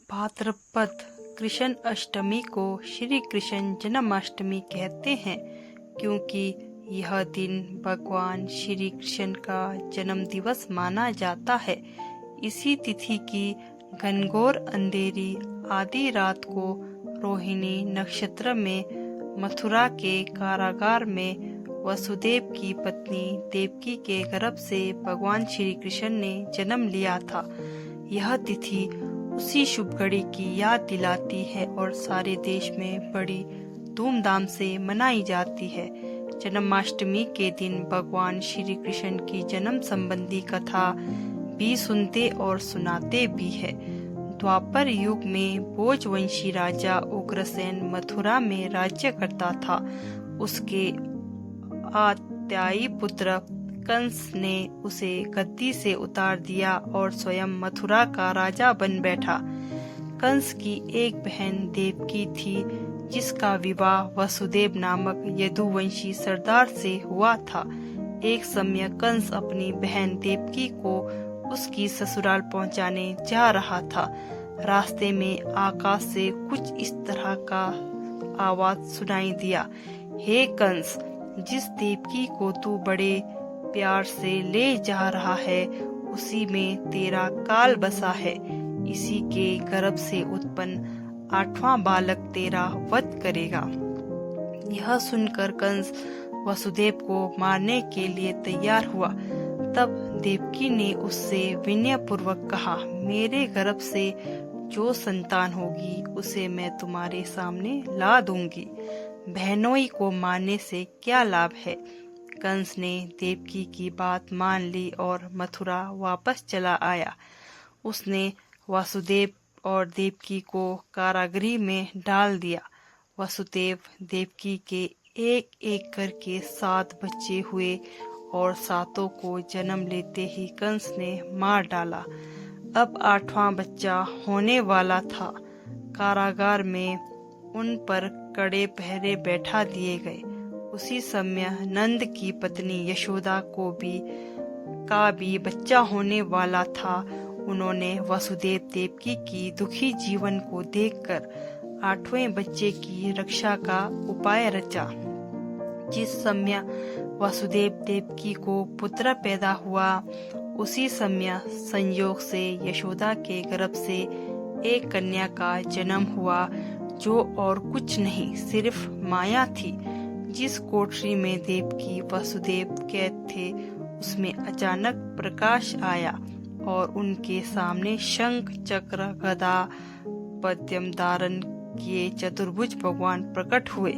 भाद्रपद कृष्ण अष्टमी को श्री कृष्ण जन्माष्टमी कहते हैं, क्योंकि यह दिन भगवान श्री कृष्ण का जन्म दिवस माना जाता है। इसी तिथि की घनघोर अंधेरी आधी रात को रोहिणी नक्षत्र में मथुरा के कारागार में वसुदेव की पत्नी देवकी के गर्भ से भगवान श्री कृष्ण ने जन्म लिया था। यह तिथि उसी शुभ घड़ी की याद दिलाती है और सारे देश में बड़ी धूमधाम से मनाई जाती है। जन्माष्टमी के दिन भगवान श्री कृष्ण की जन्म संबंधी कथा भी सुनते और सुनाते भी है। द्वापर युग में भोजवंशी राजा उग्रसेन मथुरा में राज्य करता था। उसके आत्यायी पुत्र कंस ने उसे गद्दी से उतार दिया और स्वयं मथुरा का राजा बन बैठा। कंस की एक बहन देवकी थी, जिसका विवाह वसुदेव नामक यदुवंशी सरदार से हुआ था। एक समय कंस अपनी बहन देवकी को उसकी ससुराल पहुंचाने जा रहा था। रास्ते में आकाश से कुछ इस तरह का आवाज सुनाई दिया, हे कंस, जिस देवकी को तू बड़े प्यार से ले जा रहा है, उसी में तेरा काल बसा है। इसी के गर्भ से उत्पन्न 8वां बालक तेरा वध करेगा। यह सुनकर कंस वसुदेव को मारने के लिए तैयार हुआ। तब देवकी ने उससे विनय पूर्वक कहा, मेरे गर्भ से जो संतान होगी उसे मैं तुम्हारे सामने ला दूंगी। बहनोई को मारने से क्या लाभ है। कंस ने देवकी की बात मान ली और मथुरा वापस चला आया। उसने वासुदेव और देवकी को कारागृह में डाल दिया। वसुदेव देवकी के एक एक करके 7 बच्चे हुए और 7 को जन्म लेते ही कंस ने मार डाला। अब 8वां बच्चा होने वाला था। कारागार में उन पर कड़े पहरे बैठा दिए गए। उसी समय नंद की पत्नी यशोदा का भी बच्चा होने वाला था। उन्होंने वसुदेव देवकी की दुखी जीवन को देखकर 8वें बच्चे की रक्षा का उपाय रचा। जिस समय वसुदेव देवकी को पुत्र पैदा हुआ, उसी समय संयोग से यशोदा के गर्भ से एक कन्या का जन्म हुआ, जो और कुछ नहीं सिर्फ माया थी। जिस कोठरी में देवकी वसुदेव कैद थे, उसमें अचानक प्रकाश आया और उनके सामने शंख चक्र गदा पद्म धारण किए चतुर्भुज भगवान प्रकट हुए।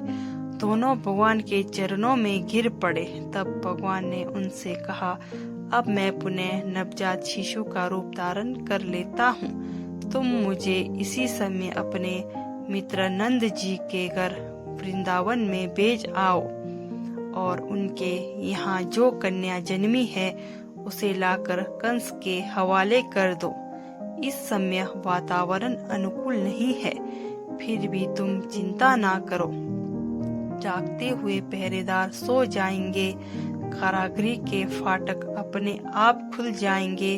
दोनों भगवान के चरणों में गिर पड़े। तब भगवान ने उनसे कहा, अब मैं पुनः नवजात शिशु का रूप धारण कर लेता हूँ। तुम मुझे इसी समय अपने मित्र नंद जी के घर वृंदावन में भेज आओ और उनके यहाँ जो कन्या जन्मी है उसे लाकर कंस के हवाले कर दो। इस समय वातावरण अनुकूल नहीं है, फिर भी तुम चिंता ना करो। जागते हुए पहरेदार सो जाएंगे, कारागृह के फाटक अपने आप खुल जाएंगे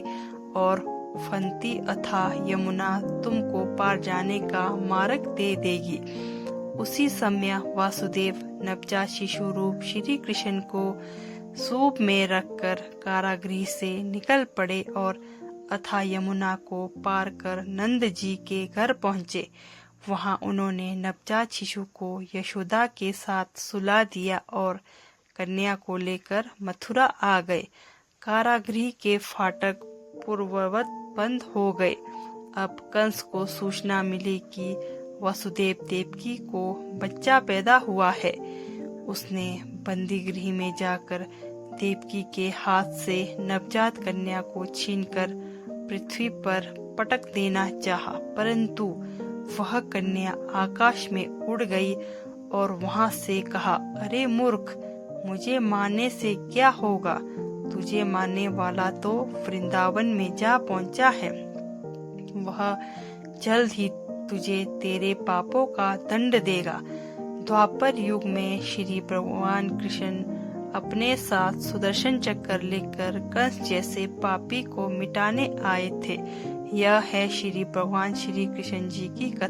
और फंती अथाह यमुना तुमको पार जाने का मार्ग दे देगी। उसी समय वासुदेव नवजात शिशु रूप श्री कृष्ण को सूप में रखकर कारागृह से निकल पड़े और अथाह यमुना को पार कर नंद जी के घर पहुँचे। वहां उन्होंने नवजात शिशु को यशोदा के साथ सुला दिया और कन्या को लेकर मथुरा आ गए। कारागृह के फाटक पूर्ववत बंद हो गए। अब कंस को सूचना मिली कि वसुदेव देवकी को बच्चा पैदा हुआ है। उसने बंदी गृह में जाकर देवकी के हाथ से नवजात कन्या को छीनकर पृथ्वी पर पटक देना चाहा, परंतु वह कन्या आकाश में उड़ गई और वहां से कहा, अरे मूर्ख, मुझे मारने से क्या होगा। तुझे मारने वाला तो वृंदावन में जा पहुंचा है। वह जल्द ही तुझे तेरे पापों का दंड देगा। द्वापर युग में श्री भगवान कृष्ण अपने साथ सुदर्शन चक्र लेकर कंस जैसे पापी को मिटाने आए थे। यह है श्री भगवान श्री कृष्ण जी की कथा।